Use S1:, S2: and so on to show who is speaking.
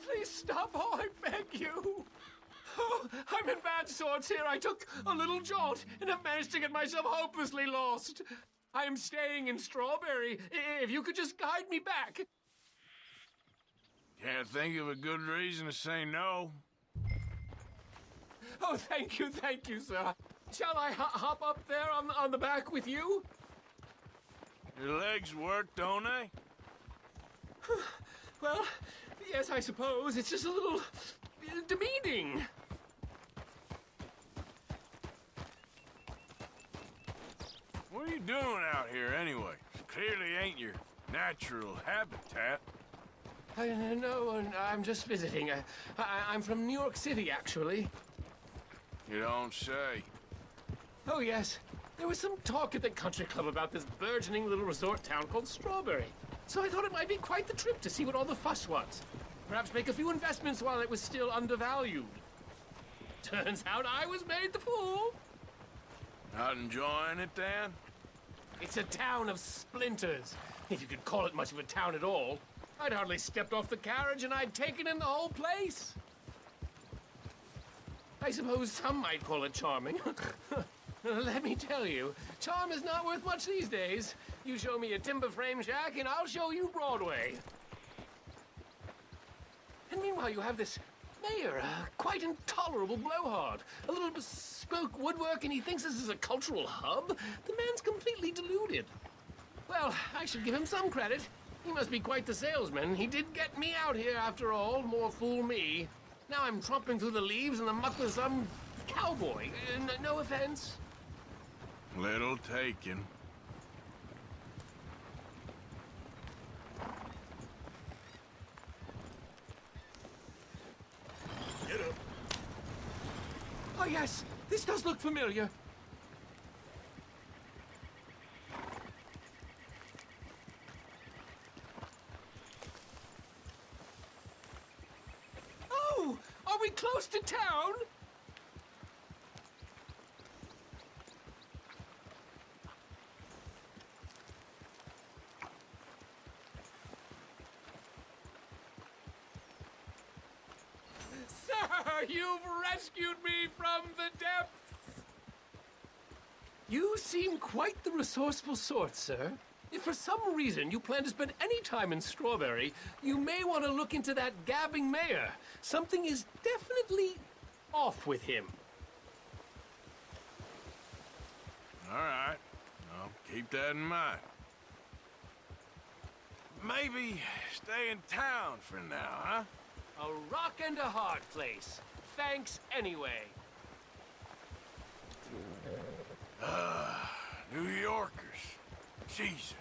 S1: Please stop. Oh, I beg you. Oh, I'm in bad sorts here. I took a little jaunt and have managed to get myself hopelessly lost. I am staying in Strawberry. If you could just guide me back.
S2: Can't think of a good reason to say no.
S1: Oh, thank you, sir. Shall I hop up there on the back with you?
S2: Your legs work, don't they?
S1: Well, yes, I suppose. It's just a little demeaning.
S2: What are you doing out here anyway? Clearly ain't your natural habitat.
S1: No, I'm just visiting. I'm from New York City, actually.
S2: You don't say.
S1: Oh, yes. There was some talk at the country club about this burgeoning little resort town called Strawberry. So I thought it might be quite the trip to see what all the fuss was. Perhaps make a few investments while it was still undervalued. Turns out I was made the fool.
S2: Not enjoying it, Dan?
S1: It's a town of splinters, if you could call it much of a town at all. I'd hardly stepped off the carriage and I'd taken in the whole place. I suppose some might call it charming. Let me tell you, charm is not worth much these days. You show me a timber frame shack and I'll show you Broadway. And meanwhile you have this mayor, a quite intolerable blowhard. A little bespoke woodwork and he thinks this is a cultural hub? The man's completely deluded. Well, I should give him some credit. He must be quite the salesman. He did get me out here after all, more fool me. Now I'm tromping through the leaves and the muck with some cowboy. No offense.
S2: Little taken.
S1: Get up. Oh, yes. This does look familiar. Oh! Are we close to town? Sir, you've rescued me from the depths! You seem quite the resourceful sort, sir. If for some reason you plan to spend any time in Strawberry, you may want to look into that gabbing mayor. Something is definitely off with him.
S2: All right. I'll keep that in mind. Maybe stay in town for now, huh?
S1: A rock and a hard place. Thanks anyway.
S2: New Yorkers. Jesus.